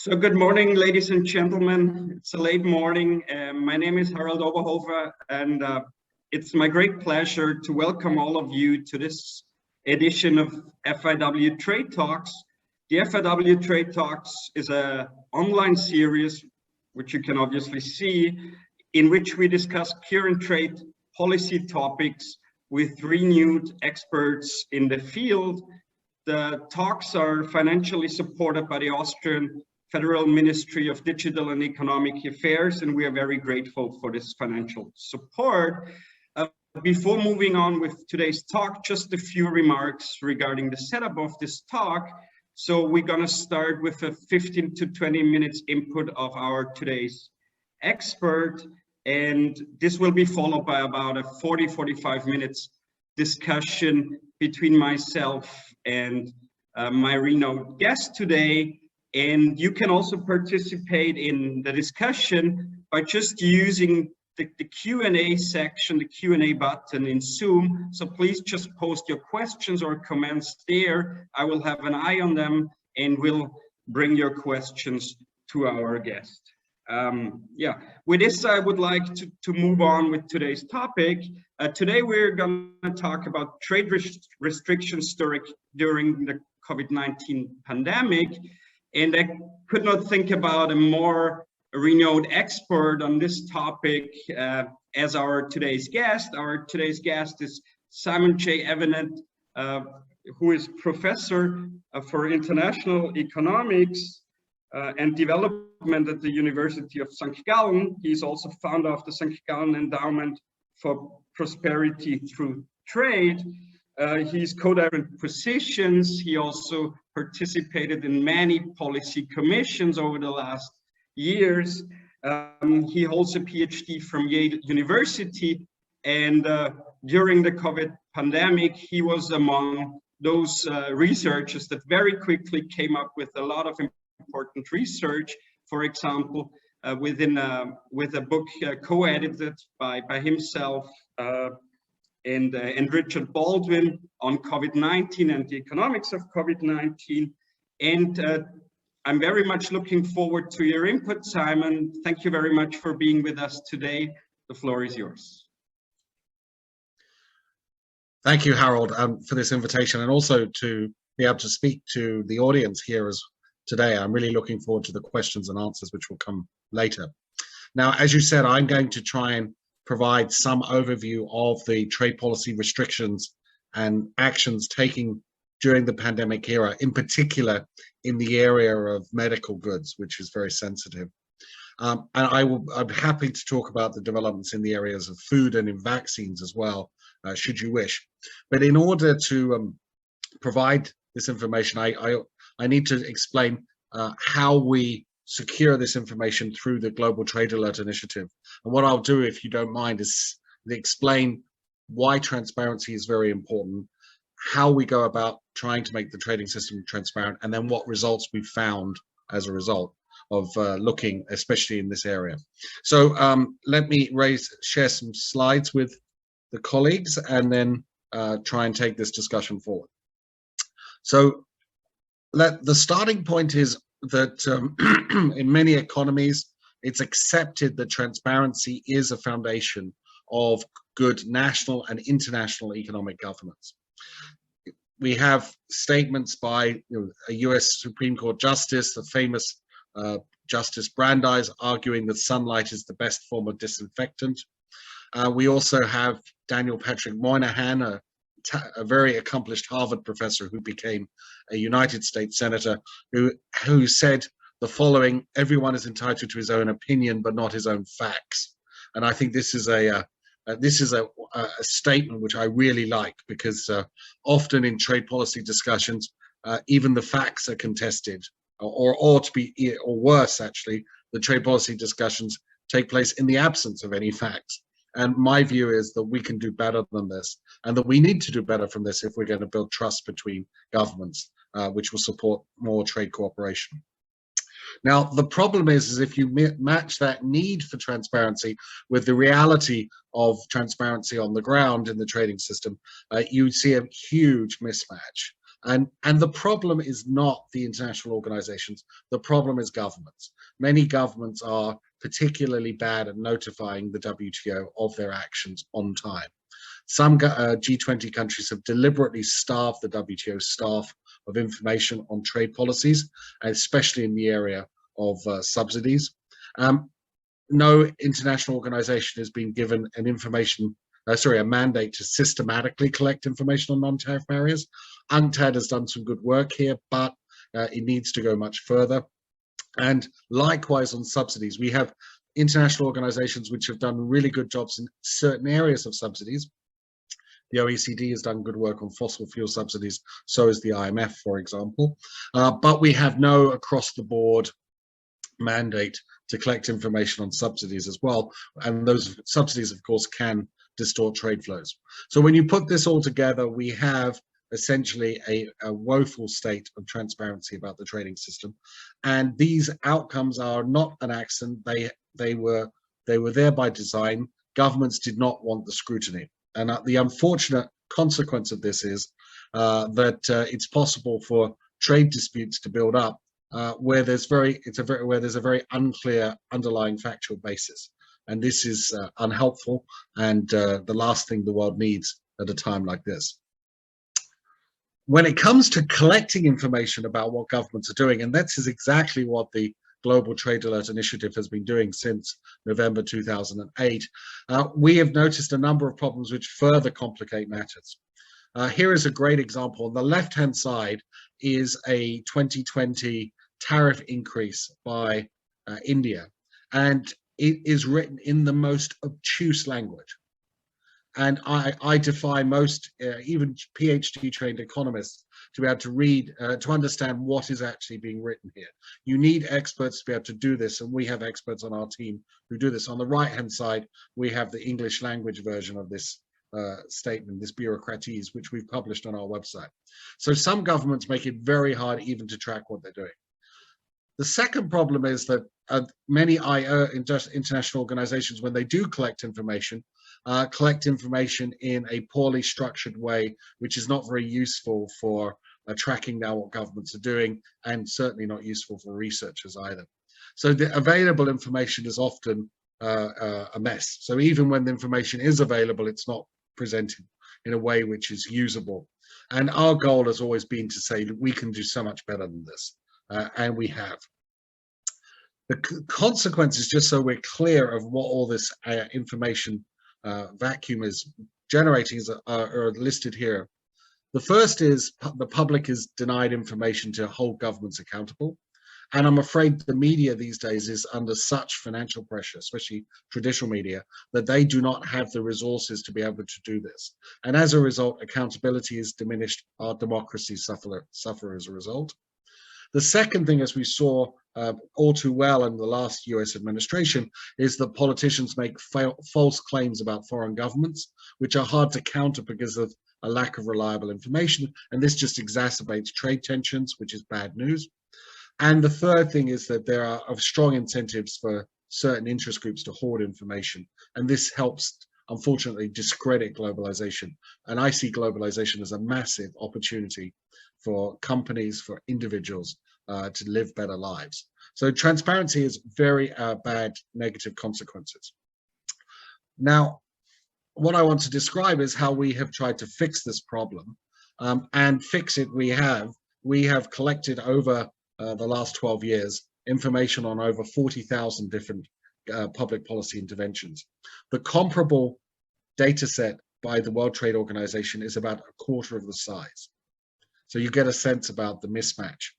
So good morning, ladies and gentlemen. It's a late morning. My name is Harald Oberhofer, and it's my great pleasure to welcome all of you to this edition of FIW-Trade Talks. The FIW-Trade Talks is an online series, which you can obviously see, in which we discuss current trade policy topics with renewed experts in the field. The talks are financially supported by the Austrian Federal Ministry of Digital and Economic Affairs, and we are very grateful for this financial support. Before moving on with today's talk, just a few remarks regarding the setup of this talk. So we're going to start with a 15 to 20 minutes input of our today's expert, and this will be followed by about a 40-45 minutes discussion between myself and my renowned guest today. And you can also participate in the discussion by just using the Q&A section, the Q&A button in Zoom. So please just post your questions or comments there. I will have an eye on them and will bring your questions to our guest. With this, I would like to move on with today's topic. Today, we're going to talk about trade restrictions during the COVID-19 pandemic. And I could not think about a more renowned expert on this topic as our today's guest. Our today's guest is Simon J. Evenett, who is professor for international economics and development at the University of St. Gallen. He's also founder of the St. Gallen Endowment for Prosperity Through Trade. He's co-directed positions. He also participated in many policy commissions over the last years. He holds a PhD from Yale University, and during the COVID pandemic, he was among those researchers that very quickly came up with a lot of important research. For example, with a book co-edited by himself and Richard Baldwin on COVID-19 and the economics of COVID-19. And I'm very much looking forward to your input, Simon. Thank you very much for being with us today. The floor is yours. Thank you, Harold, for this invitation, and also to be able to speak to the audience here today. I'm really looking forward to the questions and answers which will come later. Now, as you said, I'm going to try and provide some overview of the trade policy restrictions and actions taken during the pandemic era, in particular in the area of medical goods, which is very sensitive. And I'm happy to talk about the developments in the areas of food and in vaccines as well, should you wish. But in order to provide this information, I need to explain how we secure this information through the Global Trade Alert Initiative. And what I'll do, if you don't mind, is explain why transparency is very important, how we go about trying to make the trading system transparent, and then what results we've found as a result of looking, especially in this area. So let me share some slides with the colleagues and then try and take this discussion forward. So the starting point is that in many economies, it's accepted that transparency is a foundation of good national and international economic governance. We have statements by a US Supreme Court justice, the famous Justice Brandeis, arguing that sunlight is the best form of disinfectant. We also have Daniel Patrick Moynihan, a very accomplished Harvard professor who became a United States senator, who said the following: everyone is entitled to his own opinion, but not his own facts. And I think this is a statement which I really like, because often in trade policy discussions, even the facts are contested, or worse, actually, the trade policy discussions take place in the absence of any facts. And my view is that we can do better than this, and that we need to do better from this if we're going to build trust between governments, which will support more trade cooperation. Now, the problem is if you match that need for transparency with the reality of transparency on the ground in the trading system, you see a huge mismatch. And the problem is not the international organizations, the problem is governments. Many governments are particularly bad at notifying the WTO of their actions on time. Some G20 countries have deliberately starved the WTO staff of information on trade policies, especially in the area of subsidies. No international organization has been given a mandate to systematically collect information on non-tariff barriers. UNCTAD has done some good work here, but it needs to go much further. And likewise on subsidies, we have international organizations which have done really good jobs in certain areas of subsidies. The OECD has done good work on fossil fuel subsidies, so is the IMF, for example. But we have no across-the-board mandate to collect information on subsidies as well. And those subsidies, of course, can distort trade flows. So when you put this all together, we have essentially a woeful state of transparency about the trading system. And these outcomes are not an accident. They were there by design. Governments did not want the scrutiny. And the unfortunate consequence of this is that it's possible for trade disputes to build up where there's a very unclear underlying factual basis, and this is unhelpful and the last thing the world needs at a time like this. When it comes to collecting information about what governments are doing, and this is exactly what the Global Trade Alert Initiative has been doing since November 2008, we have noticed a number of problems which further complicate matters. Here is a great example. On the left-hand side is a 2020 tariff increase by India, and it is written in the most obtuse language. And I defy most, even PhD trained economists, to be able to read, to understand what is actually being written here. You need experts to be able to do this, and we have experts on our team who do this. On the right-hand side, we have the English language version of this statement, this bureaucratese, which we've published on our website. So some governments make it very hard even to track what they're doing. The second problem is that many international organizations, when they do collect information in a poorly structured way, which is not very useful for tracking down what governments are doing, and certainly not useful for researchers either. So the available information is often a mess. So even when the information is available, it's not presented in a way which is usable. And our goal has always been to say that we can do so much better than this, and we have. The consequences, just so we're clear of what all this information vacuum is generating, are listed here. The first is the public is denied information to hold governments accountable. And I'm afraid the media these days is under such financial pressure, especially traditional media, that they do not have the resources to be able to do this. And as a result, accountability is diminished. Our democracies suffer as a result. The second thing, as we saw all too well in the last US administration, is that politicians make false claims about foreign governments, which are hard to counter because of a lack of reliable information. And this just exacerbates trade tensions, which is bad news. And the third thing is that there are strong incentives for certain interest groups to hoard information. And this helps, unfortunately, discredit globalization. And I see globalization as a massive opportunity for companies, for individuals to live better lives. So transparency is very bad negative consequences. Now, what I want to describe is how we have tried to fix this problem. And fix it we have collected over the last 12 years information on over 40,000 different public policy interventions. The comparable data set by the World Trade Organization is about a quarter of the size. So you get a sense about the mismatch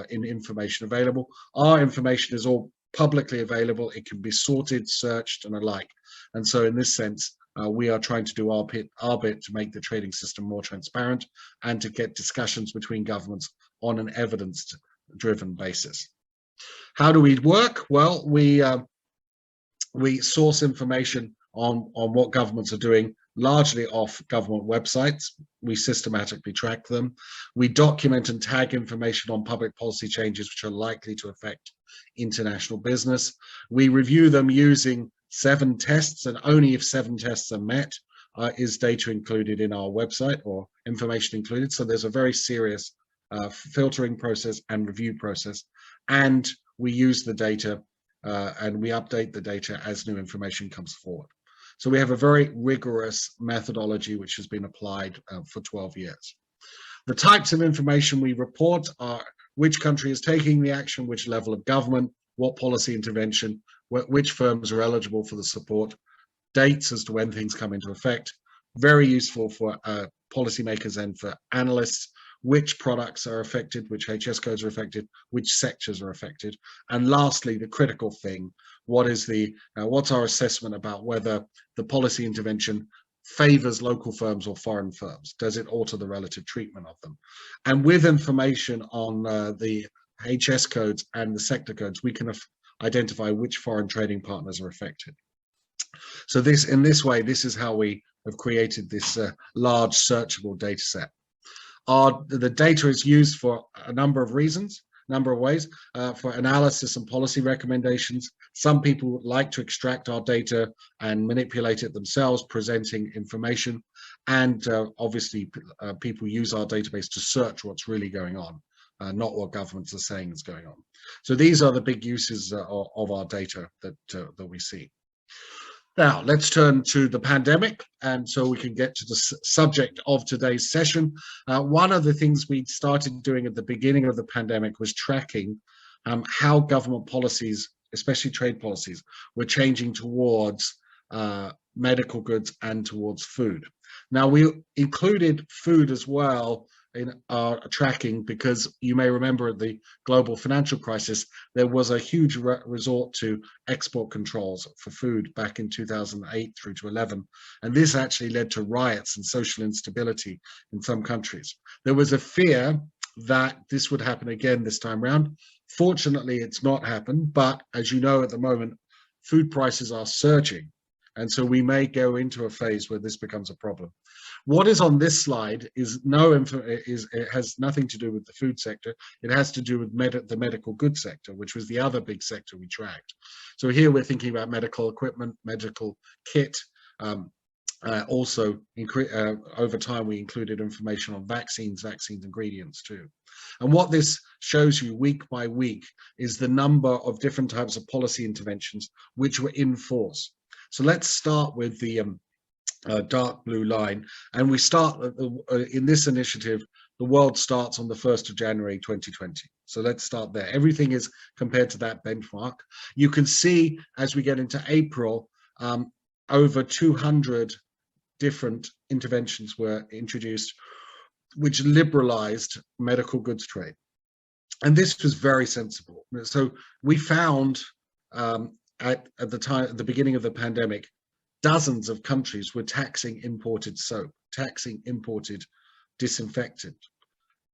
in information available. Our information is all publicly available. It can be sorted, searched, and alike. And so in this sense, we are trying to do our bit to make the trading system more transparent and to get discussions between governments on an evidence-driven basis. How do we work? Well, we source information on what governments are doing, largely off government websites. We systematically track them. We document and tag information on public policy changes which are likely to affect international business. We review them using 7 tests, and only if 7 tests are met is data included in our website or information included. So there's a very serious filtering process and review process, and we use the data and we update the data as new information comes forward. So we have a very rigorous methodology which has been applied for 12 years. The types of information we report are which country is taking the action, which level of government, what policy intervention, which firms are eligible for the support, dates as to when things come into effect. Very useful for policymakers and for analysts, which products are affected, which HS codes are affected, which sectors are affected. And lastly, the critical thing, what's our assessment about whether the policy intervention favors local firms or foreign firms? Does it alter the relative treatment of them? And with information on the HS codes and the sector codes, we can identify which foreign trading partners are affected. So in this way, this is how we have created this large searchable data set. The data is used for a number of reasons, number of ways, for analysis and policy recommendations. Some people like to extract our data and manipulate it themselves, presenting information. And obviously, people use our database to search what's really going on, not what governments are saying is going on. So these are the big uses of our data that we see. Now, let's turn to the pandemic, and so we can get to the subject of today's session. One of the things we started doing at the beginning of the pandemic was tracking how government policies, especially trade policies, were changing towards medical goods and towards food. Now, we included food as well in our tracking because you may remember at the global financial crisis, there was a huge resort to export controls for food back in 2008 through to 11. And this actually led to riots and social instability in some countries. There was a fear that this would happen again this time around. Fortunately, it's not happened, but as you know, at the moment, food prices are surging. And so we may go into a phase where this becomes a problem. What is on this slide is it has nothing to do with the food sector. It has to do with the medical goods sector, which was the other big sector we tracked. So here we're thinking about medical equipment, medical kit. Also, over time, we included information on vaccines ingredients too. And what this shows you week by week is the number of different types of policy interventions which were in force. So let's start with the dark blue line, and we start in this initiative. The world starts on the 1st of January 2020. So let's start there. Everything is compared to that benchmark. You can see as we get into April, over 200 different interventions were introduced, which liberalized medical goods trade. And this was very sensible. So we found at the beginning of the pandemic, dozens of countries were taxing imported soap, taxing imported disinfectant.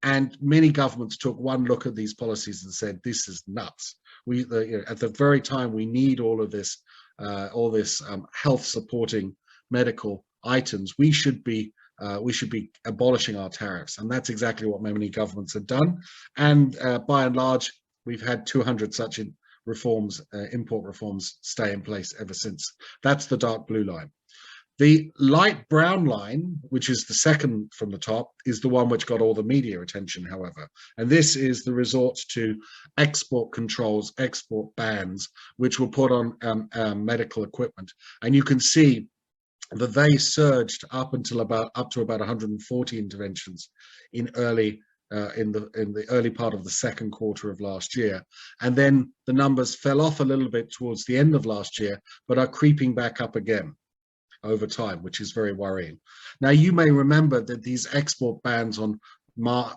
And many governments took one look at these policies and said, this is nuts. At the very time we need all this health supporting medical items, we should be abolishing our tariffs. And that's exactly what many governments have done. And by and large, we've had 200 such reforms, import reforms stay in place ever since. That's the dark blue line. The light brown line, which is the second from the top, is the one which got all the media attention, however. And this is the resort to export controls, export bans, which were put on medical equipment. And you can see that they surged up to about 140 interventions in the early part of the second quarter of last year. And then the numbers fell off a little bit towards the end of last year, but are creeping back up again over time, which is very worrying. Now, you may remember that these export bans on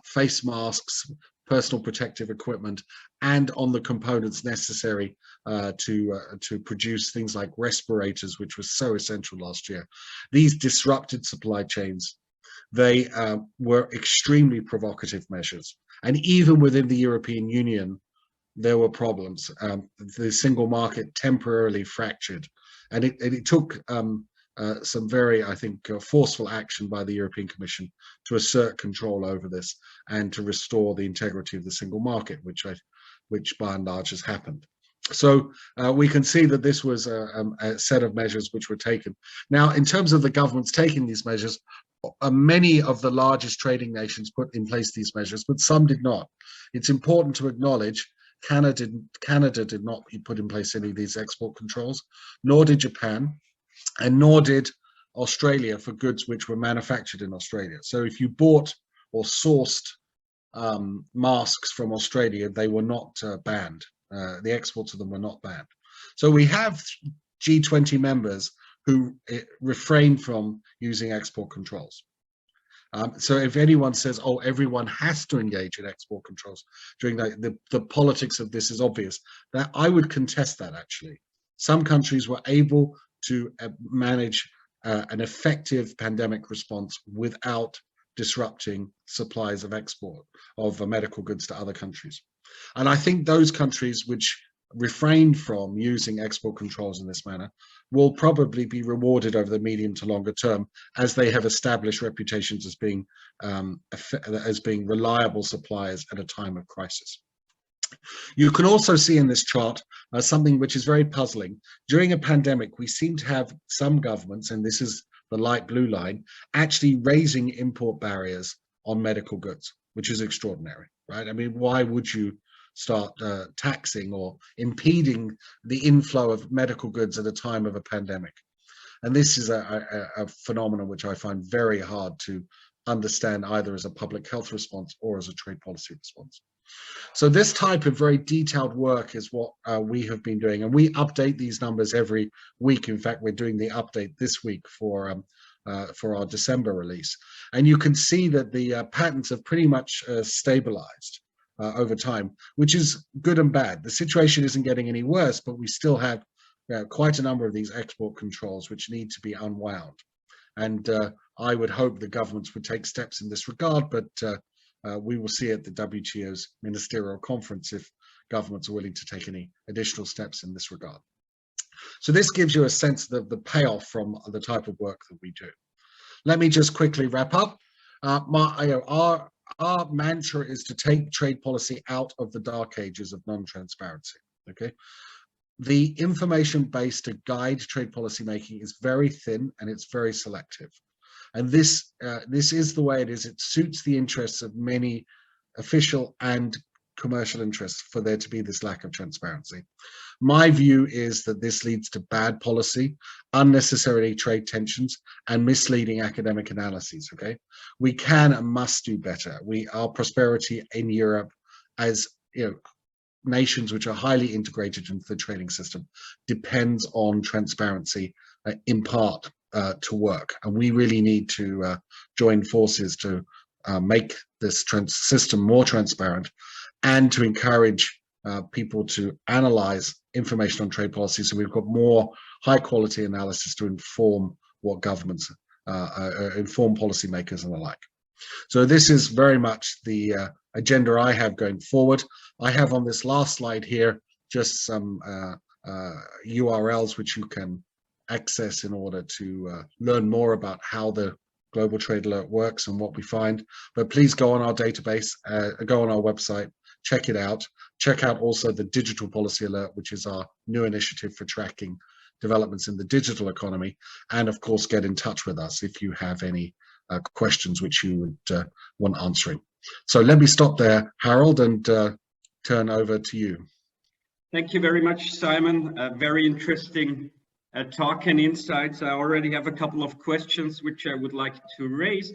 face masks, personal protective equipment, and on the components necessary to produce things like respirators, which was so essential last year. These disrupted supply chains. They were extremely provocative measures. And even within the European Union, there were problems. The single market temporarily fractured. And it took some very, I think, forceful action by the European Commission to assert control over this and to restore the integrity of the single market, which by and large has happened. So we can see that this was a set of measures which were taken. Now, in terms of the governments taking these measures, many of the largest trading nations put in place these measures, but some did not. It's important to acknowledge Canada did not put in place any of these export controls, nor did Japan, and nor did Australia for goods which were manufactured in Australia. So if you bought or sourced masks from Australia, they were not banned. The exports of them were not banned. So we have G20 members who refrain from using export controls. So if anyone says, oh, everyone has to engage in export controls during the politics of this is obvious, that I would contest that actually. Some countries were able to manage an effective pandemic response without disrupting supplies of export of medical goods to other countries. And I think those countries which refrained from using export controls in this manner will probably be rewarded over the medium to longer term, as they have established reputations as being reliable suppliers at a time of crisis. You can also see in this chart something which is very puzzling. During a pandemic, we seem to have some governments, and this is the light blue line, actually raising import barriers on medical goods, which is extraordinary, right? I mean, why would you start taxing or impeding the inflow of medical goods at a time of a pandemic? And this is a phenomenon which I find very hard to understand, either as a public health response or as a trade policy response. So this type of very detailed work is what we have been doing, and we update these numbers every week. In fact, we're doing the update this week for our December release, and you can see that the patterns have pretty much stabilized over time, which is good and bad. The situation isn't getting any worse, but we still have quite a number of these export controls which need to be unwound. And I would hope the governments would take steps in this regard, but we will see at the WTO's ministerial conference if governments are willing to take any additional steps in this regard. So this gives you a sense of the payoff from the type of work that we do. Let me just quickly wrap up. Our mantra is to take trade policy out of the dark ages of non-transparency. Okay, the information base to guide trade policy making is very thin and it's very selective. And this is the way it is. It suits the interests of many official and commercial interests for there to be this lack of transparency. My view is that this leads to bad policy, unnecessary trade tensions, and misleading academic analyses. Okay, we can and must do better. Our prosperity in Europe, as nations which are highly integrated into the trading system, depends on transparency in part to work, and we really need to join forces to make this system more transparent and to encourage people to analyze information on trade policy, so we've got more high quality analysis to inform what governments inform policymakers and the like. So this is very much the agenda I have going forward. I have on this last slide here just some URLs which you can access in order to learn more about how the Global Trade Alert works and what we find. But please go on our database, go on our website, check it out. Check out also the Digital Policy Alert, which is our new initiative for tracking developments in the digital economy. And of course, get in touch with us if you have any questions which you would want answering. So let me stop there, Harald, and turn over to you. Thank you very much, Simon. Very interesting talk and insights. I already have a couple of questions which I would like to raise.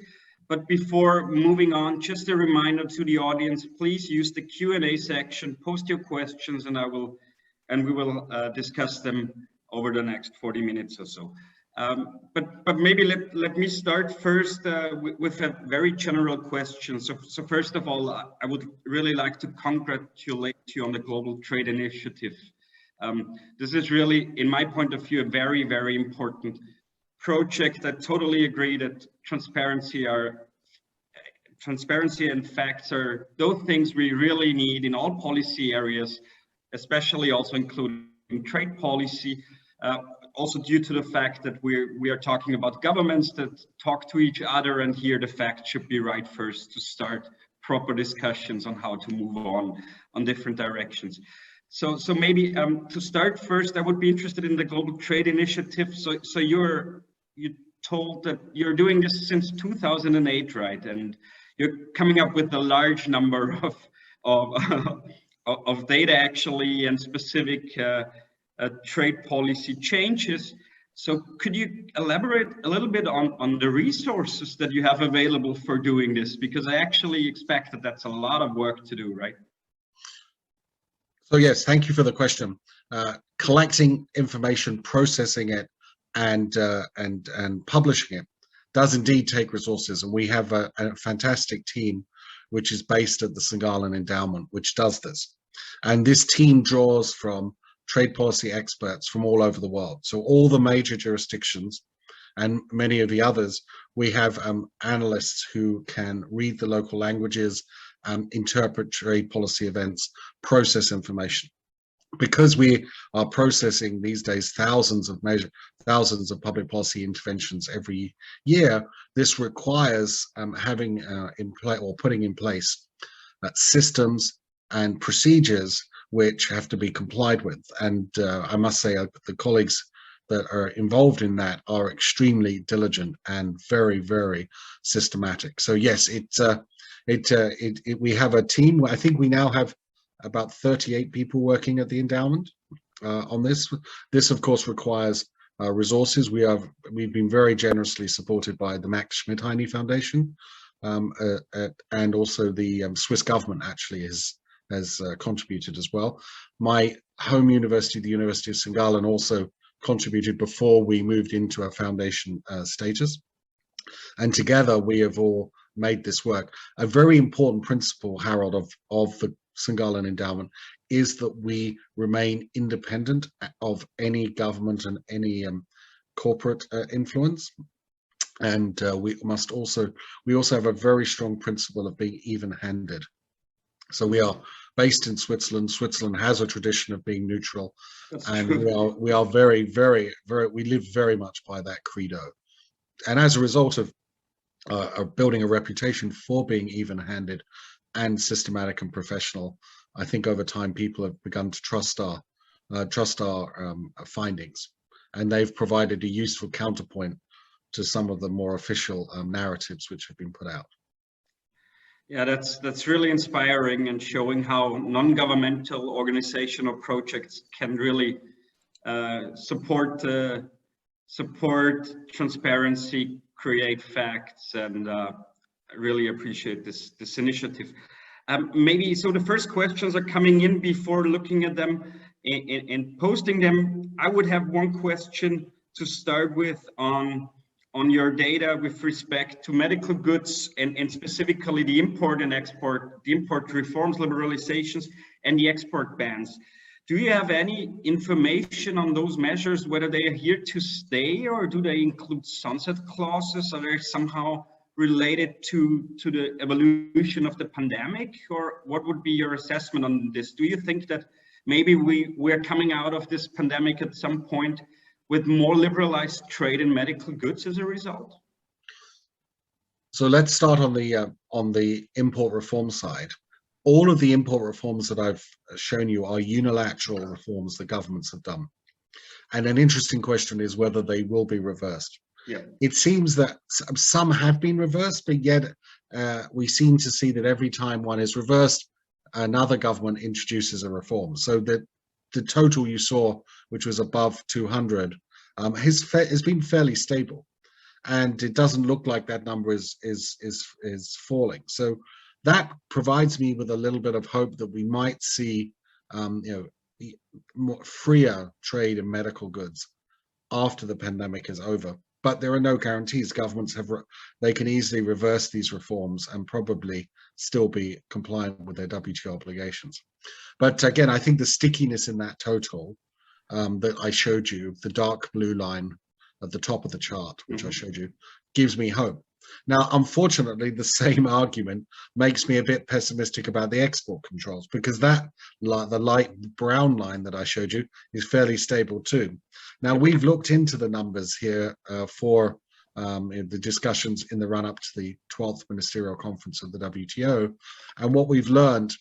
But before moving on, just a reminder to the audience, please use the Q&A section, post your questions, and we will discuss them over the next 40 minutes or so. But maybe let me start first with a very general question. So first of all, I would really like to congratulate you on the Global Trade Initiative. This is really, in my point of view, a very, very important project. I totally agree that transparency and facts are those things we really need in all policy areas, especially also including trade policy. Also due to the fact that we are talking about governments that talk to each other, and here the fact should be right first to start proper discussions on how to move on different directions. So maybe to start first, I would be interested in the Global Trade Initiative. So you told that you're doing this since 2008, right? And you're coming up with a large number of of data actually, and specific trade policy changes. So could you elaborate a little bit on the resources that you have available for doing this? Because I actually expect that that's a lot of work to do, right? So yes, thank you for the question. Collecting information, processing it, and publishing it does indeed take resources, and we have a fantastic team which is based at the St. Gallen Endowment, which does this. And this team draws from trade policy experts from all over the world. So all the major jurisdictions and many of the others, we have analysts who can read the local languages, interpret trade policy events, process information. Because we are processing these days thousands of public policy interventions every year, this requires having in place or putting in place systems and procedures which have to be complied with. And I must say the colleagues that are involved in that are extremely diligent and very, very systematic. So yes, we have a team. I think we now have about 38 people working at the endowment on this. This, of course, requires resources. We've been very generously supported by the Max Schmidt-Heine Foundation, and also the Swiss government actually has contributed as well. My home university, the University of St. Gallen, also contributed before we moved into a foundation status. And together we have all made this work. A very important principle, Harald, of the St. Gallen Endowment is that we remain independent of any government and any corporate influence. And we also have a very strong principle of being even-handed. So we are based in Switzerland. Switzerland has a tradition of being neutral. That's and true. we are very, very, we live very much by that credo. And as a result of building a reputation for being even-handed and systematic and professional, I think over time people have begun to trust our findings, and they've provided a useful counterpoint to some of the more official narratives which have been put out. Yeah, that's really inspiring, and showing how non-governmental organizational projects can really support transparency, create facts, and I really appreciate this initiative. Maybe so the first questions are coming in. Before looking at them and posting them, I would have one question to start with on your data with respect to medical goods, and specifically the import and export, the import reforms, liberalizations, and the export bans. Do you have any information on those measures, whether they are here to stay, or do they include sunset clauses? Are they somehow related to the evolution of the pandemic, or what would be your assessment on this? Do you think that maybe we're coming out of this pandemic at some point with more liberalized trade in medical goods as a result? So let's start on the import reform side. All of the import reforms that I've shown you are unilateral reforms the governments have done. And an interesting question is whether they will be reversed. Yeah. It seems that some have been reversed, but yet we seem to see that every time one is reversed, another government introduces a reform. So that the total you saw, which was above 200, has been fairly stable, and it doesn't look like that number is falling. So that provides me with a little bit of hope that we might see, more freer trade in medical goods after the pandemic is over. But there are no guarantees. Governments they can easily reverse these reforms and probably still be compliant with their WTO obligations. But again, I think the stickiness in that total that I showed you, the dark blue line at the top of the chart, which I showed you, gives me hope. Now, unfortunately, the same argument makes me a bit pessimistic about the export controls, because the light brown line that I showed you is fairly stable too. Now, we've looked into the numbers here for the discussions in the run-up to the 12th Ministerial Conference of the WTO, and what we've learned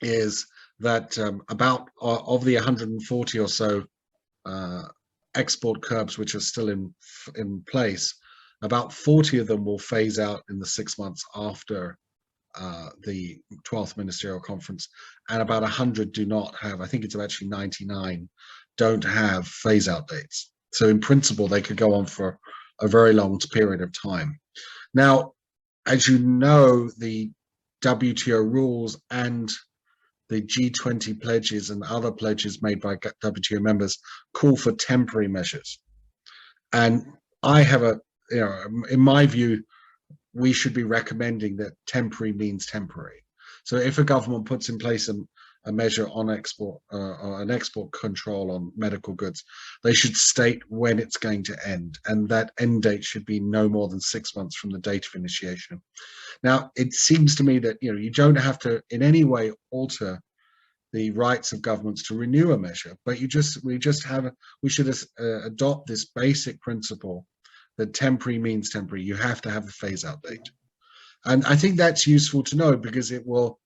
is that about of the 140 or so export curbs which are still in place, about 40 of them will phase out in the 6 months after the 12th Ministerial Conference, and about 100 do not have, I think it's actually 99, don't have phase out dates. So in principle, they could go on for a very long period of time. Now, as you know, the WTO rules and the G20 pledges and other pledges made by WTO members call for temporary measures. And I have in my view, we should be recommending that temporary means temporary. So if a government puts in place a measure on export, or an export control on medical goods, they should state when it's going to end, and that end date should be no more than 6 months from the date of initiation. Now, it seems to me that you don't have to in any way alter the rights of governments to renew a measure, but we should adopt this basic principle that temporary means temporary. You have to have a phase out date. And I think that's useful to know, because it will,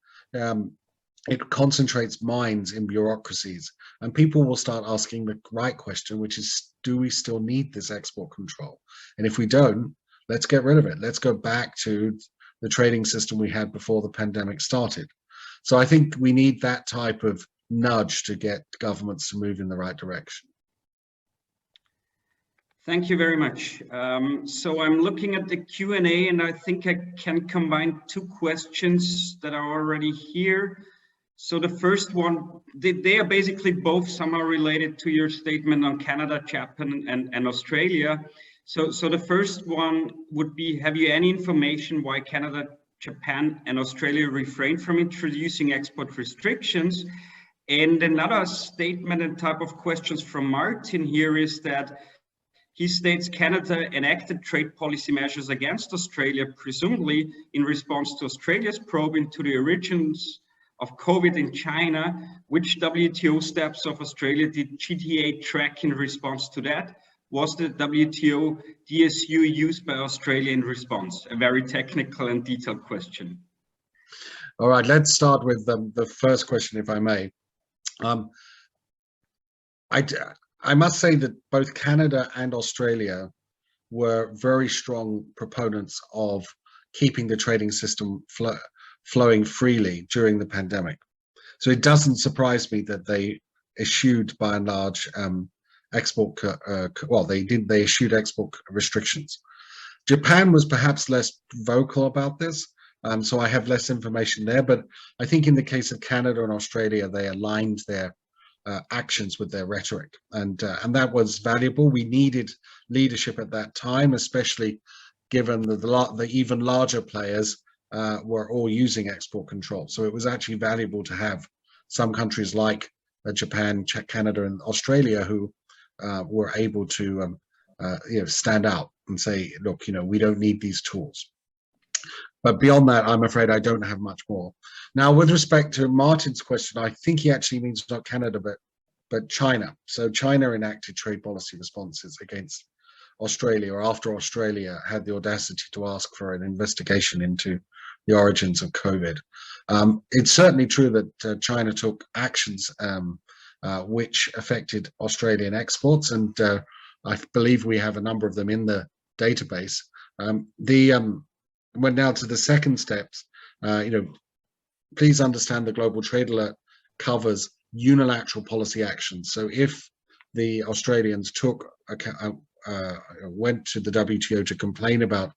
it concentrates minds in bureaucracies, and people will start asking the right question, which is, do we still need this export control? And if we don't, let's get rid of it. Let's go back to the trading system we had before the pandemic started. So I think we need that type of nudge to get governments to move in the right direction. Thank you very much. So I'm looking at the Q&A, and I think I can combine two questions that are already here. So the first one, they are basically both somehow related to your statement on Canada, Japan, and Australia. So the first one would be, have you any information why Canada, Japan, and Australia refrained from introducing export restrictions? And another statement and type of questions from Martin here is that he states Canada enacted trade policy measures against Australia, presumably in response to Australia's probe into the origins of COVID in China. Which WTO steps of Australia did GTA track in response to that? Was the WTO DSU used by Australia in response? A very technical and detailed question. All right, let's start with the first question, if I may. I must say that both Canada and Australia were very strong proponents of keeping the trading system flowing freely during the pandemic. So it doesn't surprise me that they issued, by and large, they issued export restrictions. Japan was perhaps less vocal about this, so I have less information there, but I think in the case of Canada and Australia, they aligned their actions with their rhetoric, and that was valuable. We needed leadership at that time, especially given that the even larger players were all using export control. So it was actually valuable to have some countries like Japan, Canada, and Australia who were able to stand out and say, look, we don't need these tools. But beyond that, I'm afraid I don't have much more. Now, with respect to Martin's question, I think he actually means not Canada, but China. So China enacted trade policy responses against Australia, or after Australia had the audacity to ask for an investigation into the origins of COVID. It's certainly true that China took actions which affected Australian exports, and I believe we have a number of them in the database. Went now to the second steps. Please understand the Global Trade Alert covers unilateral policy actions. So if the Australians went to the WTO to complain about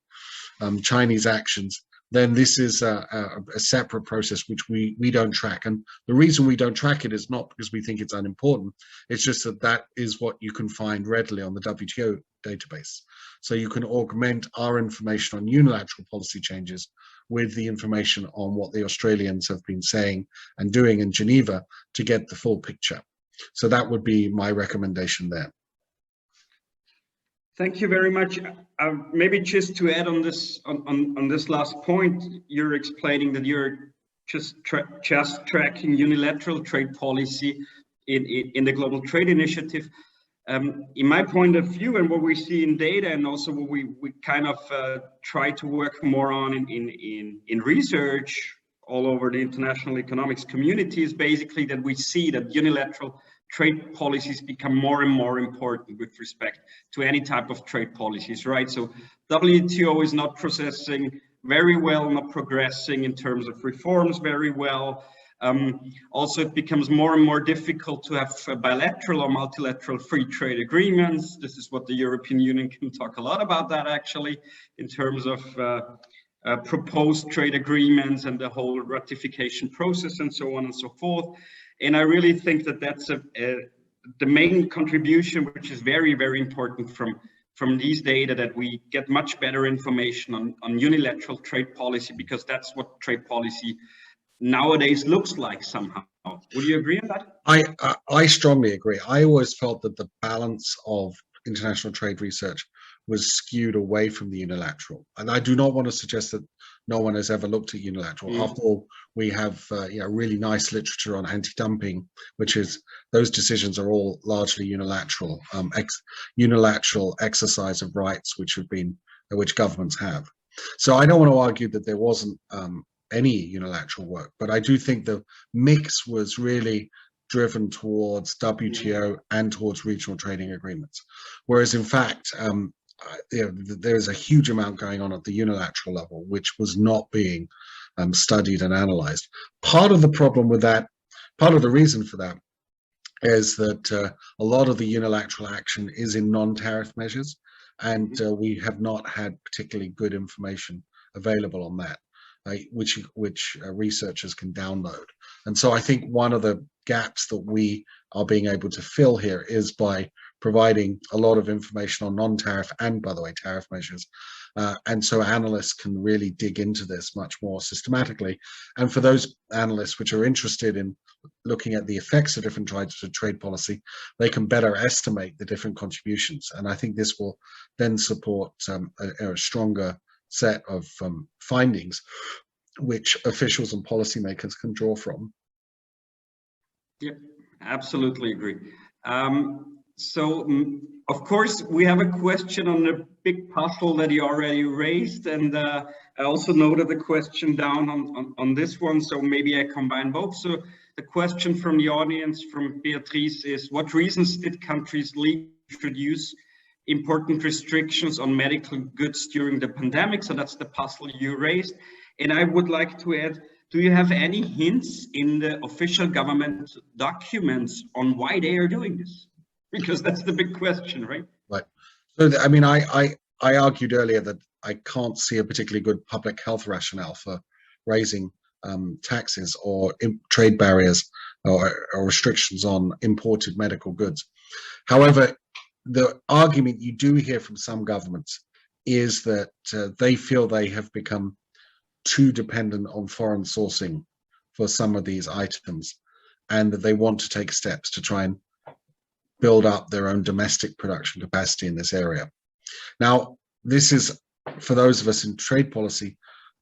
Chinese actions, then this is a separate process which we don't track. And the reason we don't track it is not because we think it's unimportant. It's just that is what you can find readily on the WTO database. So you can augment our information on unilateral policy changes with the information on what the Australians have been saying and doing in Geneva to get the full picture. So that would be my recommendation there. Thank you very much. Maybe just to add on this last point, you're explaining that you're just tracking unilateral trade policy in the Global Trade Initiative. In my point of view, and what we see in data, and also what we kind of try to work more on in research all over the international economics community is basically that we see that unilateral trade policies become more and more important with respect to any type of trade policies, right? So WTO is not processing very well, not progressing in terms of reforms very well. Also, it becomes more and more difficult to have bilateral or multilateral free trade agreements. This is what the European Union can talk a lot about that, actually, in terms of proposed trade agreements and the whole ratification process and so on and so forth. And I really think that that's the main contribution, which is very, very important from these data, that we get much better information on unilateral trade policy, because that's what trade policy nowadays looks like somehow. Would you agree on that? I strongly agree. I always felt that the balance of international trade research was skewed away from the unilateral. And I do not want to suggest that no one has ever looked at unilateral. After all, we have really nice literature on anti-dumping, which is, those decisions are all largely unilateral, unilateral exercise of rights which governments have. So I don't want to argue that there wasn't any unilateral work, but I do think the mix was really driven towards WTO and towards regional trading agreements, whereas in fact there's a huge amount going on at the unilateral level which was not being studied and analyzed. Part of the problem with that, part of the reason for that, is that a lot of the unilateral action is in non-tariff measures, and we have not had particularly good information available on that, which researchers can download. And so I think one of the gaps that we are being able to fill here is by providing a lot of information on non-tariff and, by the way, tariff measures. And so analysts can really dig into this much more systematically. And for those analysts which are interested in looking at the effects of different types of trade policy, they can better estimate the different contributions. And I think this will then support a stronger set of findings which officials and policymakers can draw from. Yep, absolutely agree. So, of course, we have a question on the big puzzle that you already raised, and I also noted the question down on this one, so maybe I combine both. So the question from the audience, from Beatrice, is what reasons did countries introduce important restrictions on medical goods during the pandemic? So that's the puzzle you raised. And I would like to add, do you have any hints in the official government documents on why they are doing this? Because that's the big question, right? Right. So, I mean, I argued earlier that I can't see a particularly good public health rationale for raising taxes or trade barriers or restrictions on imported medical goods. However, the argument you do hear from some governments is that they feel they have become too dependent on foreign sourcing for some of these items, and that they want to take steps to try and build up their own domestic production capacity in this area. Now, this is, for those of us in trade policy,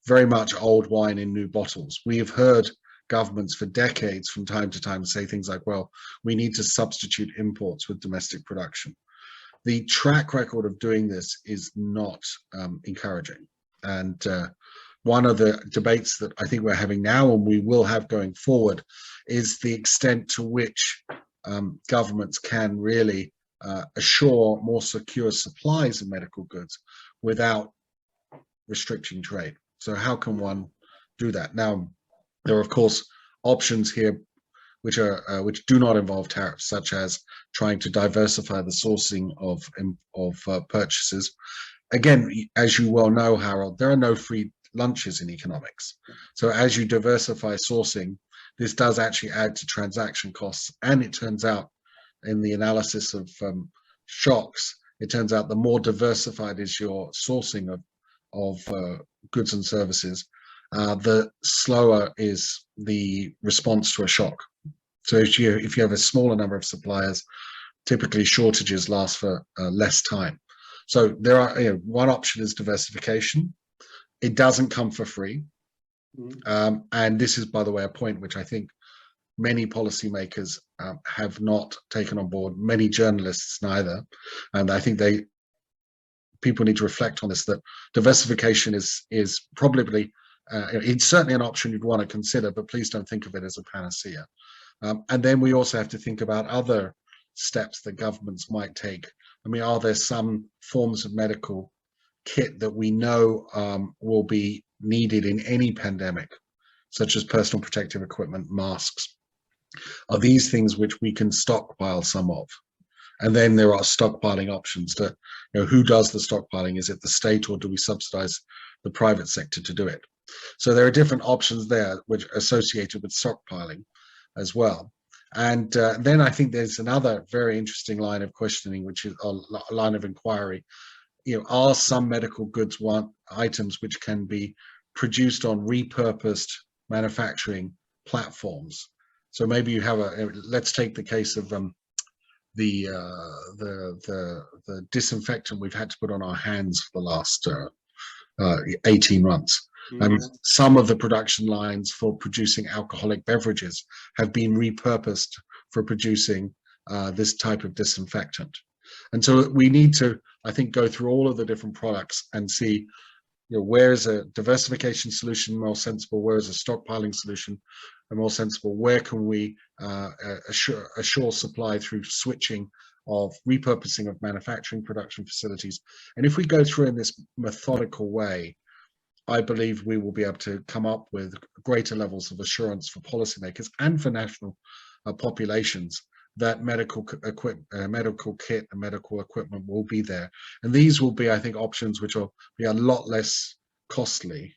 very much old wine in new bottles. We have heard governments for decades from time to time say things like, well, we need to substitute imports with domestic production. The track record of doing this is not encouraging. And one of the debates that I think we're having now, and we will have going forward, is the extent to which governments can really assure more secure supplies of medical goods without restricting trade. So how can one do that? Now, there are, of course, options here which do not involve tariffs, such as trying to diversify the sourcing of purchases. Again, as you well know, Harald, there are no free lunches in economics. So as you diversify sourcing, this does actually add to transaction costs. And it turns out, in the analysis of shocks, it turns out the more diversified is your sourcing of goods and services, the slower is the response to a shock. So if you have a smaller number of suppliers, typically shortages last for less time. So there are, one option is diversification. It doesn't come for free. And this is, by the way, a point which I think many policymakers have not taken on board, many journalists neither. And I think people need to reflect on this, that diversification is probably It's certainly an option you'd want to consider, but please don't think of it as a panacea. And then we also have to think about other steps that governments might take. I mean, are there some forms of medical kit that we know will be needed in any pandemic, such as personal protective equipment, masks? Are these things which we can stockpile some of? And then there are stockpiling options to, who does the stockpiling? Is it the state, or do we subsidize the private sector to do it? So there are different options there which are associated with stockpiling as well. And then I think there's another very interesting line of questioning, which is a line of inquiry. Are some medical goods items which can be produced on repurposed manufacturing platforms? So maybe you have let's take the case of the disinfectant we've had to put on our hands for the last 18 months. Some of the production lines for producing alcoholic beverages have been repurposed for producing this type of disinfectant. And so we need to, I think, go through all of the different products and see, where is a diversification solution more sensible, where is a stockpiling solution more sensible, where can we assure supply through switching of repurposing of manufacturing production facilities. And if we go through in this methodical way, I believe we will be able to come up with greater levels of assurance for policymakers and for national populations that medical kit and medical equipment will be there. And these will be, I think, options which will be a lot less costly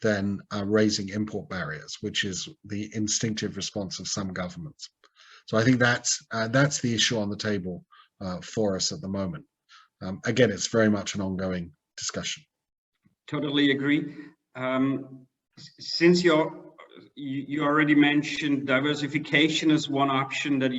than raising import barriers, which is the instinctive response of some governments. So I think that's the issue on the table for us at the moment. Again, it's very much an ongoing discussion. Totally agree. Since you already mentioned diversification as one option that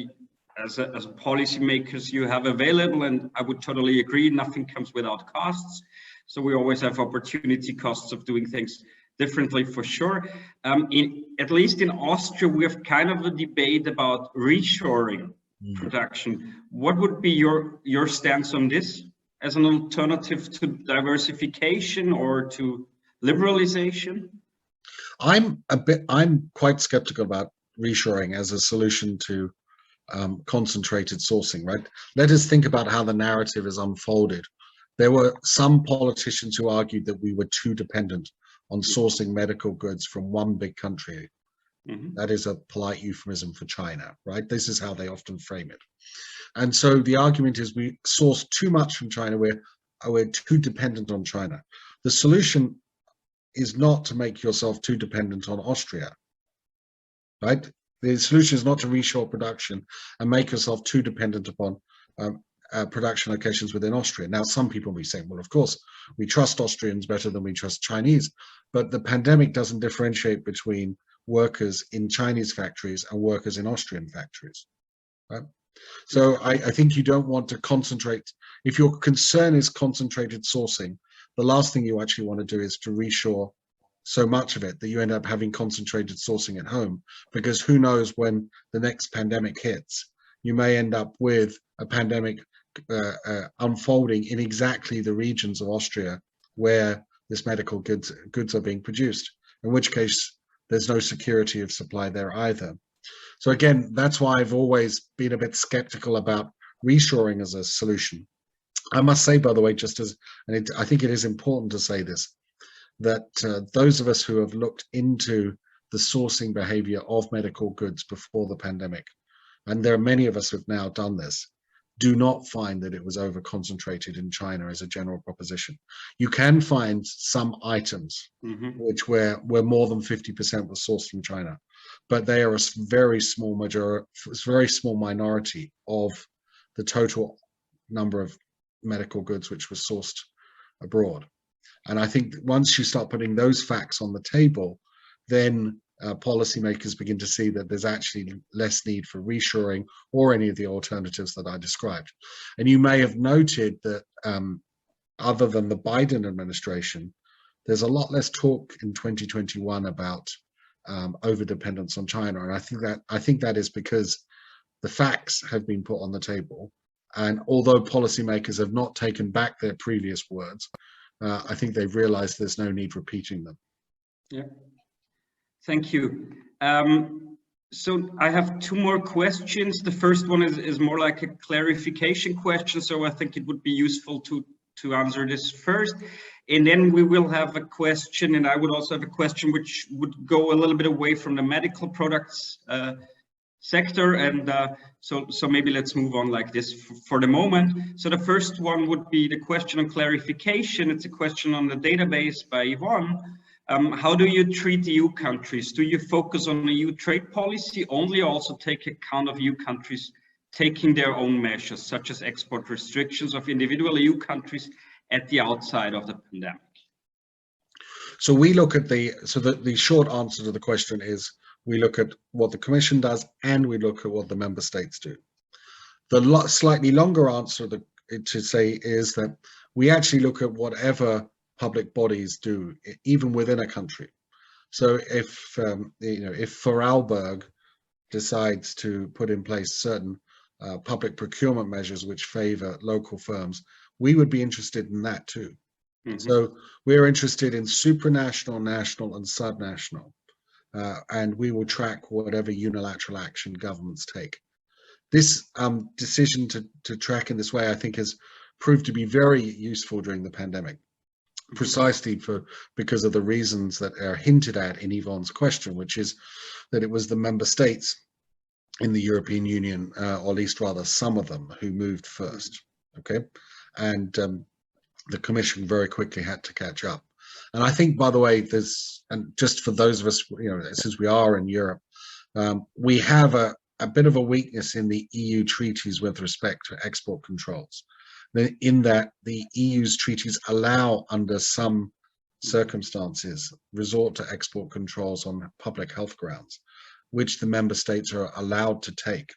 as policymakers you have available, and I would totally agree, nothing comes without costs. So we always have opportunity costs of doing things differently, for sure. At least in Austria, we have kind of a debate about reshoring production. What would be your stance on this as an alternative to diversification or to liberalization? I'm quite skeptical about reshoring as a solution to concentrated sourcing, right? Let us think about how the narrative is unfolded. There were some politicians who argued that we were too dependent on sourcing medical goods from one big country. That is a polite euphemism for China, right? This is how they often frame it. And so the argument is we source too much from China, we're too dependent on China. The solution is not to make yourself too dependent on Austria, right? The solution is not to reshore production and make yourself too dependent upon production locations within Austria. Now, some people may say, well, of course, we trust Austrians better than we trust Chinese, but the pandemic doesn't differentiate between workers in Chinese factories and workers in Austrian factories, right? So I think you don't want to concentrate. If your concern is concentrated sourcing, the last thing you actually want to do is to reshore so much of it that you end up having concentrated sourcing at home, because who knows when the next pandemic hits, you may end up with a pandemic unfolding in exactly the regions of Austria where this medical goods are being produced, in which case there's no security of supply there either. So again, that's why I've always been a bit skeptical about reshoring as a solution. I must say, by the way, I think it is important to say this, that those of us who have looked into the sourcing behavior of medical goods before the pandemic, and there are many of us who have now done this, do not find that it was over concentrated in China as a general proposition. You can find some items which were more than 50% were sourced from China, but they are a very small minority of the total number of medical goods which were sourced abroad. And I think once you start putting those facts on the table, then policymakers begin to see that there's actually less need for reshoring or any of the alternatives that I described. And you may have noted that other than the Biden administration, there's a lot less talk in 2021 about overdependence on China. And I think that is because the facts have been put on the table. And although policymakers have not taken back their previous words, I think they've realized there's no need repeating them. Yeah, thank you. So I have two more questions. The first one is more like a clarification question, so I think it would be useful to answer this first. And then we will have a question, and I would also have a question which would go a little bit away from the medical products sector. And so maybe let's move on like this for the moment. So the first one would be the question on clarification. It's a question on the database by Yvonne. How do you treat EU countries? Do you focus on the EU trade policy only, or also take account of EU countries taking their own measures, such as export restrictions of individual EU countries at the outside of the pandemic? So we look at the short answer to the question is we look at what the Commission does and we look at what the member states do. The slightly longer answer to say is that we actually look at whatever public bodies do, even within a country. So if if Vorarlberg decides to put in place certain public procurement measures which favor local firms, we would be interested in that too. Mm-hmm. So we're interested in supranational, national, and subnational, and we will track whatever unilateral action governments take. This decision to track in this way, I think, has proved to be very useful during the pandemic. Precisely because of the reasons that are hinted at in Yvonne's question, which is that it was the member states in the European Union, or at least rather some of them, who moved first. Okay, and the Commission very quickly had to catch up. And I think, by the way, and just for those of us, since we are in Europe, we have a bit of a weakness in the EU treaties with respect to export controls. In that the EU's treaties allow, under some circumstances, resort to export controls on public health grounds, which the member states are allowed to take.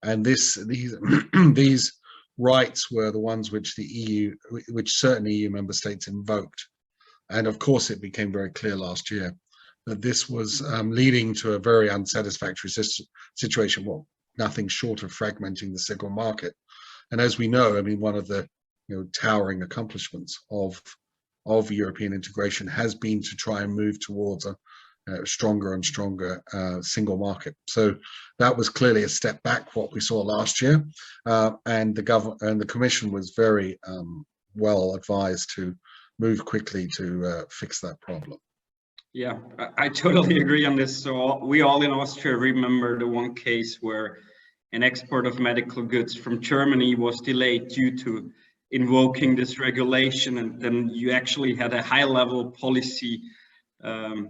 And these rights were the ones which certain EU member states invoked. And of course, it became very clear last year that this was leading to a very unsatisfactory situation. Well, nothing short of fragmenting the single market. And as we know, I mean, one of the towering accomplishments of European integration has been to try and move towards a stronger and stronger single market. So that was clearly a step back what we saw last year, and the Commission was very well advised to move quickly to fix that problem. Yeah, I totally agree on this. So we all in Austria remember the one case where an export of medical goods from Germany was delayed due to invoking this regulation, and then you actually had a high-level policy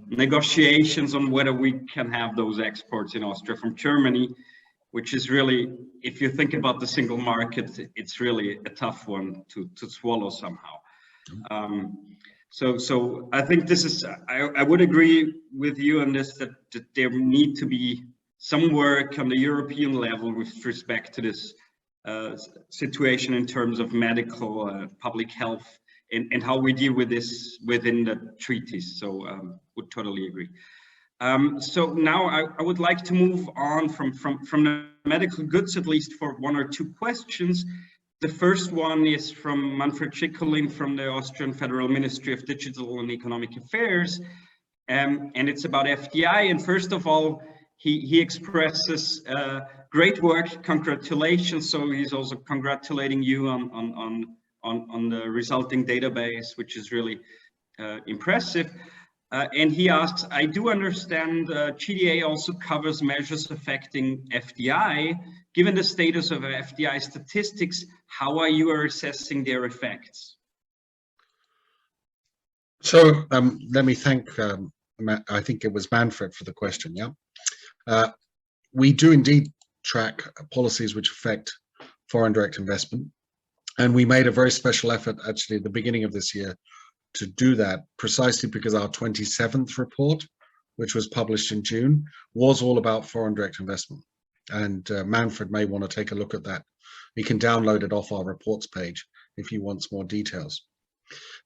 negotiations on whether we can have those exports in Austria from Germany, which is really, if you think about the single market, it's really a tough one to swallow somehow. So I think this is, I would agree with you on this, that there need to be some work on the European level with respect to this situation in terms of medical public health and how we deal with this within the treaties. So would totally agree. So now I would like to move on from the medical goods, at least for one or two questions. The first one is from Manfred Schickerling from the Austrian Federal Ministry of Digital and Economic Affairs, and it's about FDI. And first of all, he expresses great work, congratulations. So he's also congratulating you on the resulting database, which is really impressive. And he asks, I do understand GDA also covers measures affecting FDI. Given the status of FDI statistics, how are you assessing their effects? So let me thank, I think it was Manfred for the question, yeah? We do indeed track policies which affect foreign direct investment. And we made a very special effort actually at the beginning of this year to do that, precisely because our 27th report, which was published in June, was all about foreign direct investment. And Manfred may want to take a look at that. He can download it off our reports page if he wants more details.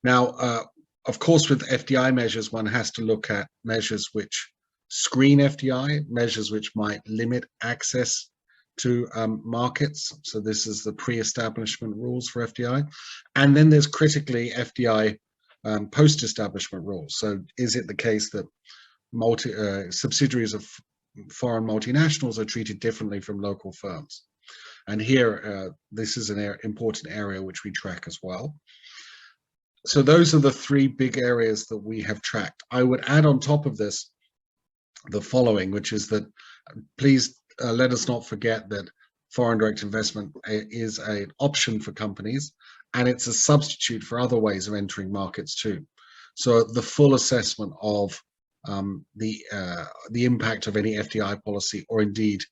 Now, of course, with FDI measures, one has to look at measures which screen FDI, measures which might limit access to markets. So this is the pre-establishment rules for FDI. And then there's critically FDI post-establishment rules. So is it the case that subsidiaries of foreign multinationals are treated differently from local firms? And here, this is an important area which we track as well. So those are the three big areas that we have tracked. I would add on top of this the following, which is that please let us not forget that foreign direct investment is an option for companies, and it's a substitute for other ways of entering markets too. So the full assessment of the impact of any FDI policy, or indeed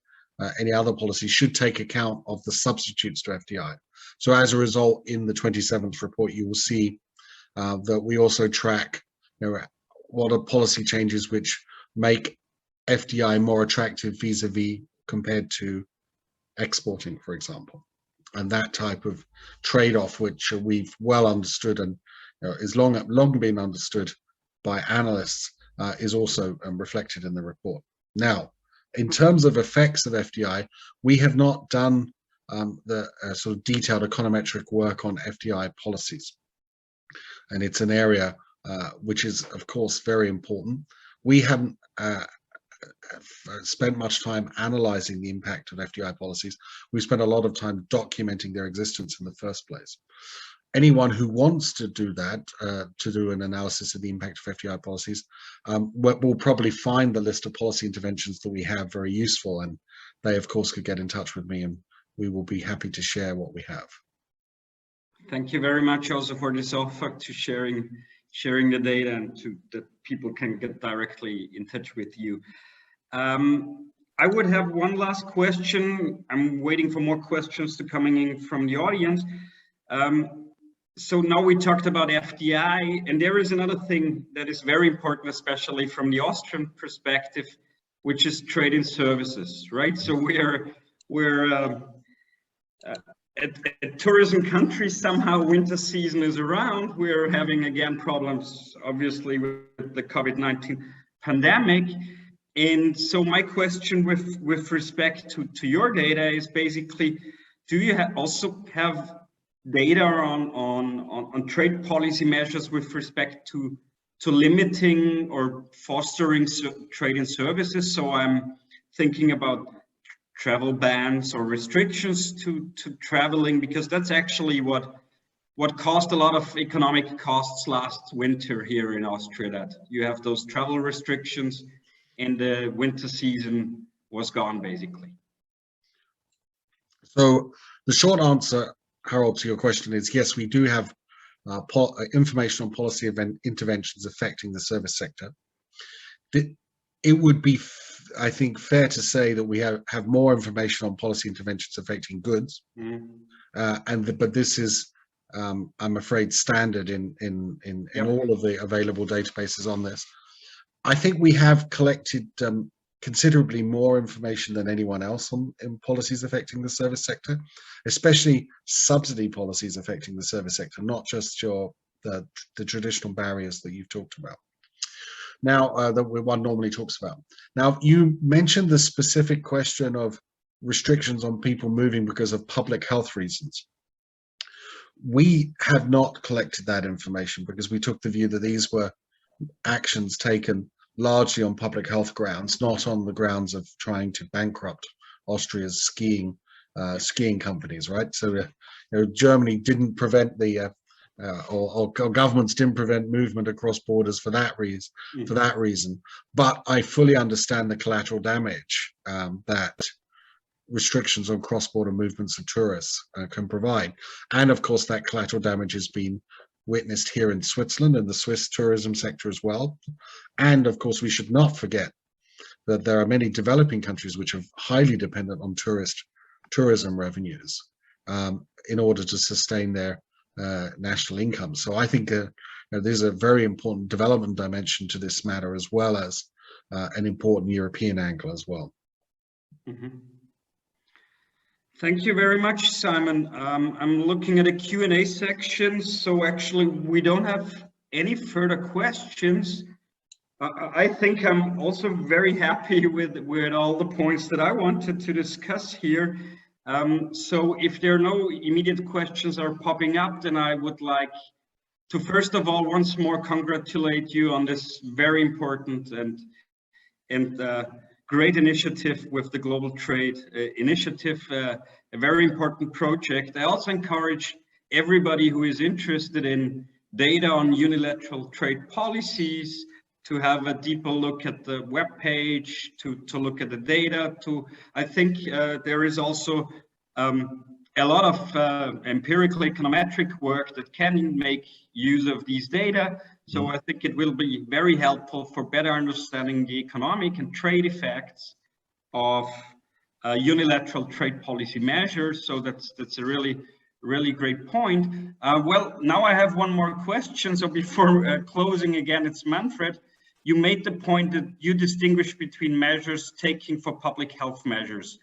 any other policy, should take account of the substitutes to FDI. So as a result, in the 27th report, you will see that we also track, what are policy changes which make FDI more attractive vis-a-vis compared to exporting, for example. And that type of trade-off, which we've well understood and is long been understood by analysts, is also reflected in the report. Now, in terms of effects of FDI, we have not done the sort of detailed econometric work on FDI policies. And it's an area which is, of course, very important. We haven't spent much time analyzing the impact of FDI policies. We spent a lot of time documenting their existence in the first place. Anyone who wants to do that, to do an analysis of the impact of FDI policies, will probably find the list of policy interventions that we have very useful, and they, of course, could get in touch with me, and we will be happy to share what we have. Thank you very much also for this offer to sharing the data, and that people can get directly in touch with you. I would have one last question. I'm waiting for more questions to coming in from the audience. So now we talked about FDI, and there is another thing that is very important, especially from the Austrian perspective, which is trade in services, right? So we're a tourism country. Somehow winter season is around. We're having again problems, obviously, with the COVID-19 pandemic. And so my question with respect to your data is basically, do you also have data on trade policy measures with respect to limiting or fostering trade in services? So I'm thinking about travel bans or restrictions to traveling, because that's actually what caused a lot of economic costs last winter here in Austria, that you have those travel restrictions and the winter season was gone basically. So the short answer, Harald, to your question is yes, we do have information on policy interventions affecting the service sector. It would be, I think, fair to say that we have more information on policy interventions affecting goods, but this is, I'm afraid, standard in all of the available databases on this. I think we have collected considerably more information than anyone else in policies affecting the service sector, especially subsidy policies affecting the service sector, not just the traditional barriers that you've talked about. Now, that one normally talks about. Now, you mentioned the specific question of restrictions on people moving because of public health reasons. We have not collected that information because we took the view that these were actions taken largely on public health grounds, not on the grounds of trying to bankrupt Austria's skiing companies, right? So Germany didn't prevent the or governments didn't prevent movement across borders for that reason. But I fully understand the collateral damage that restrictions on cross-border movements of tourists can provide, and of course that collateral damage has been witnessed here in Switzerland and the Swiss tourism sector as well. And of course, we should not forget that there are many developing countries which are highly dependent on tourism revenues in order to sustain their national income. So I think there's a very important development dimension to this matter, as well as an important European angle as well. Mm-hmm. Thank you very much, Simon. I'm looking at a Q&A section, so actually we don't have any further questions. I think I'm also very happy with all the points that I wanted to discuss here. So if there are no immediate questions are popping up, then I would like to first of all, once more congratulate you on this very important and great initiative with the Global Trade Initiative, a very important project. I also encourage everybody who is interested in data on unilateral trade policies to have a deeper look at the web page, to look at the data. I think there is also a lot of empirical econometric work that can make use of these data. So I think it will be very helpful for better understanding the economic and trade effects of unilateral trade policy measures. So that's a really great point. Well, now I have one more question. So before closing again, it's Manfred. You made the point that you distinguish between measures taken for public health measures.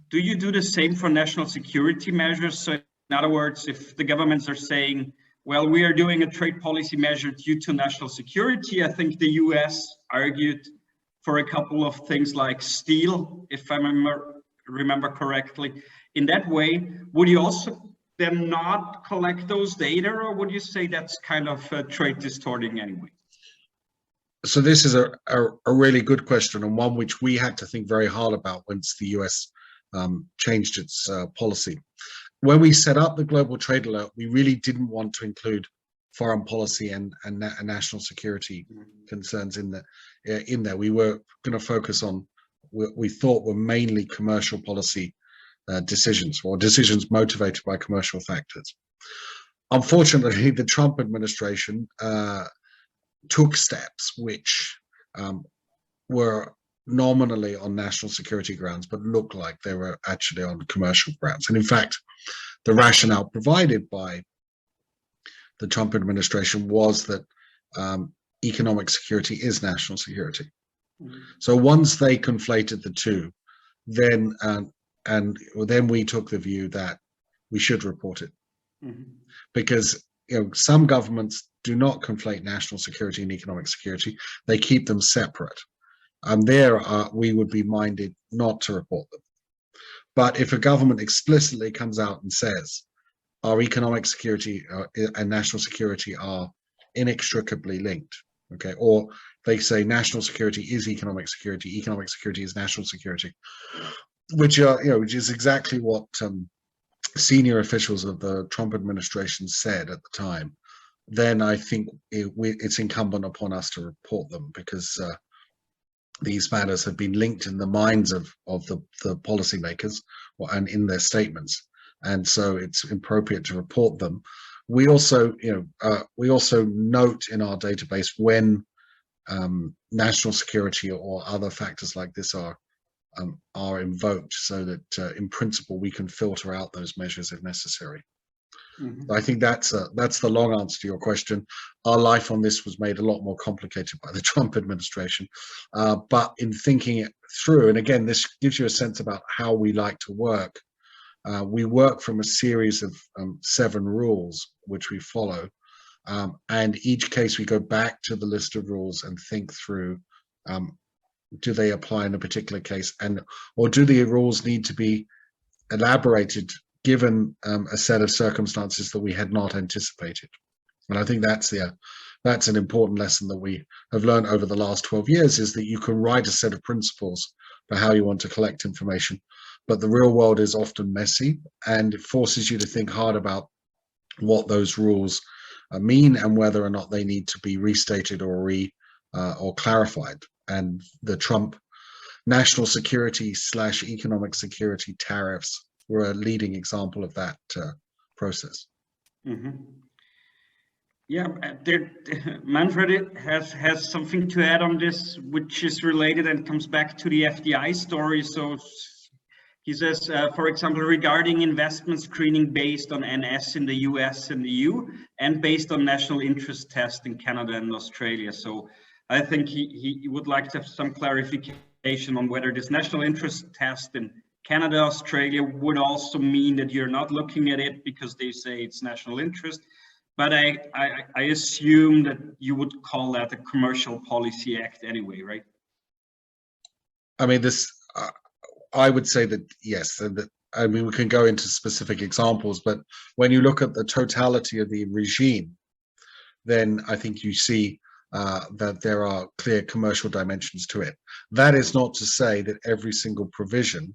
Do you do the same for national security measures? So in other words, if the governments are saying, well, we are doing a trade policy measure due to national security, I think the US argued for a couple of things like steel, if I remember correctly. In that way, would you also then not collect those data, or would you say that's kind of trade distorting anyway? So this is a really good question, and one which we had to think very hard about once the US changed its policy. When we set up the Global Trade Alert, we really didn't want to include foreign policy and national security concerns in there. We were going to focus on what we thought were mainly commercial policy decisions, or decisions motivated by commercial factors. Unfortunately, the Trump administration took steps which were nominally on national security grounds, but looked like they were actually on commercial grounds. And in fact, the rationale provided by the Trump administration was that economic security is national security. So once they conflated the two, then we took the view that we should report it, because some governments do not conflate national security and economic security; they keep them separate. And we would be minded not to report them. But if a government explicitly comes out and says our economic security and national security are inextricably linked, okay, or they say national security is economic security is national security, which is exactly what senior officials of the Trump administration said at the time, then I think it's incumbent upon us to report them, because these matters have been linked in the minds of the policymakers and in their statements, and so it's appropriate to report them. We also, note in our database when national security or other factors like this are invoked, so that in principle we can filter out those measures if necessary. I think that's the long answer to your question. Our life on this was made a lot more complicated by the Trump administration, but in thinking it through, and again, this gives you a sense about how we like to work. We work from a series of 7 rules which we follow, and each case we go back to the list of rules and think through, do they apply in a particular case, or do the rules need to be elaborated given a set of circumstances that we had not anticipated. And I think that's an important lesson that we have learned over the last 12 years, is that you can write a set of principles for how you want to collect information, but the real world is often messy, and it forces you to think hard about what those rules mean and whether or not they need to be restated or clarified. And the Trump national security / economic security tariffs were a leading example of that process. Yeah, Manfred has something to add on this, which is related and comes back to the FDI story. So he says, for example, regarding investment screening based on NS in the US and the EU, and based on national interest test in Canada and Australia. So I think he would like to have some clarification on whether this national interest test in Canada, Australia would also mean that you're not looking at it because they say it's national interest. But I assume that you would call that a commercial policy act anyway, right? I mean, I would say that yes, and I mean, we can go into specific examples, but when you look at the totality of the regime, then I think you see that there are clear commercial dimensions to it. That is not to say that every single provision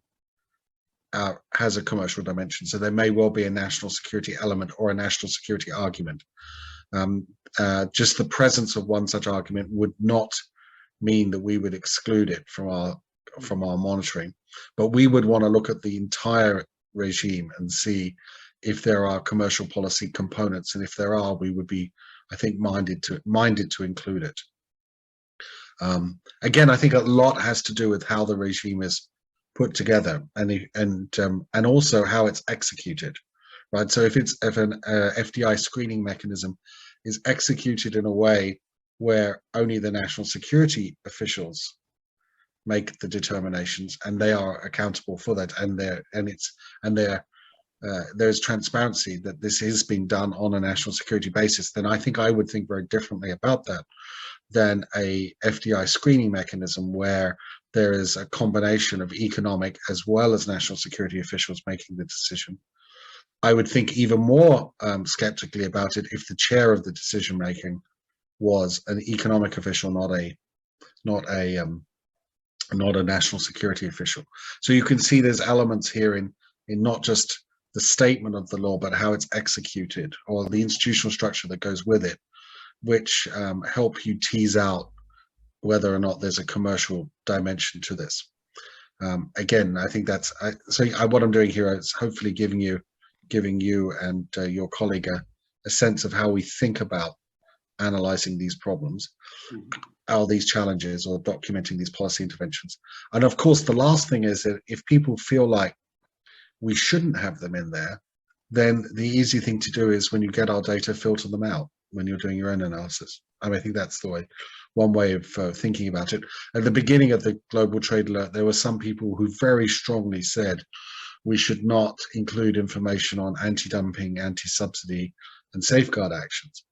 has a commercial dimension. So there may well be a national security element or a national security argument. Just the presence of one such argument would not mean that we would exclude it from our monitoring, but we would want to look at the entire regime and see if there are commercial policy components, and if there are, we would be, I think, minded to include it. Again, I think a lot has to do with how the regime is put together, and also how it's executed, right? So if an FDI screening mechanism is executed in a way where only the national security officials make the determinations and they are accountable for that, and there's transparency that this is being done on a national security basis, then I think I would think very differently about that than a FDI screening mechanism where there is a combination of economic as well as national security officials making the decision. I would think even more skeptically about it if the chair of the decision making was an economic official, not a national security official. So you can see there's elements here in not just the statement of the law, but how it's executed, or the institutional structure that goes with it, which help you tease out whether or not there's a commercial dimension to this. Again, I think that's what I'm doing here is hopefully giving you and your colleague a sense of how we think about analyzing these problems, or these challenges, or documenting these policy interventions. And of course, the last thing is that if people feel like we shouldn't have them in there, then the easy thing to do is, when you get our data, filter them out when you're doing your own analysis. I mean, I think that's one way of thinking about it. At the beginning of the Global Trade Alert, there were some people who very strongly said we should not include information on anti-dumping, anti-subsidy, and safeguard actions.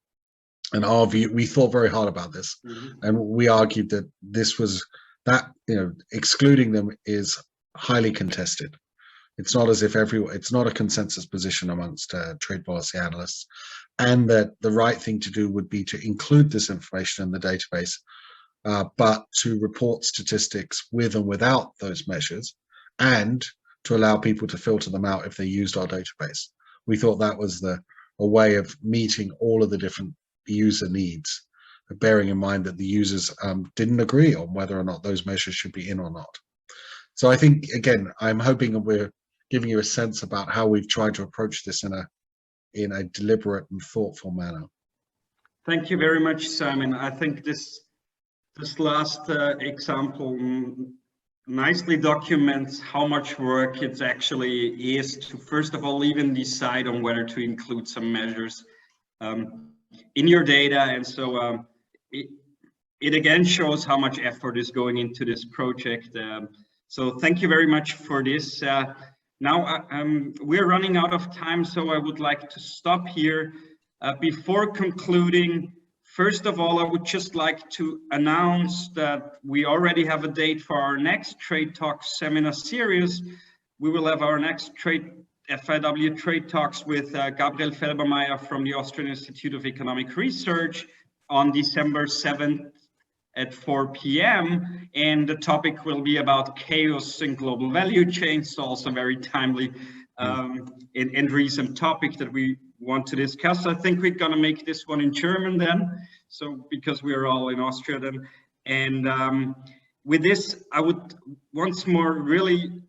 And our view, we thought very hard about this, and we argued that excluding them is highly contested. It's not as if it's not a consensus position amongst trade policy analysts, and that the right thing to do would be to include this information in the database, but to report statistics with and without those measures, and to allow people to filter them out if they used our database. We thought that was a way of meeting all of the different user needs, bearing in mind that the users didn't agree on whether or not those measures should be in or not. So I think, again, I'm hoping that we're giving you a sense about how we've tried to approach this in a deliberate and thoughtful manner. Thank you very much, Simon. I think this last example nicely documents how much work it actually is to, first of all, even decide on whether to include some measures in your data. And so it again shows how much effort is going into this project. So thank you very much for this. Now we're running out of time, so I would like to stop here. Before concluding, first of all, I would just like to announce that we already have a date for our next Trade Talks seminar series. We will have our next FIW-Trade Talks with Gabriel Felbermayr from the Austrian Institute of Economic Research on December 7th at 4 p.m. And the topic will be about chaos in global value chains, so also very timely and recent topic that we want to discuss. I think we're going to make this one in German then, so because we are all in Austria then. And with this, I would once more really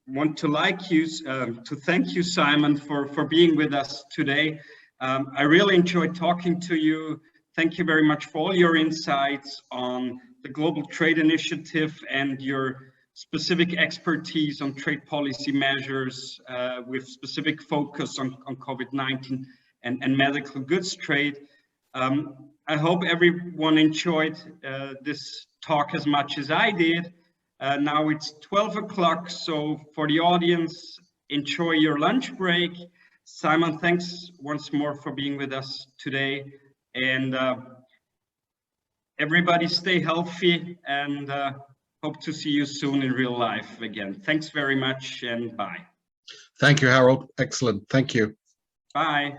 want to thank you, Simon, for being with us today. I really enjoyed talking to you. Thank you very much for all your insights on the Global Trade Initiative and your specific expertise on trade policy measures with specific focus on COVID-19 and medical goods trade. I hope everyone enjoyed this talk as much as I did. Now it's 12 o'clock, so for the audience, enjoy your lunch break. Simon, thanks once more for being with us today. And everybody stay healthy, and hope to see you soon in real life again. Thanks very much, and bye. Thank you, Harald. Excellent. Thank you. Bye.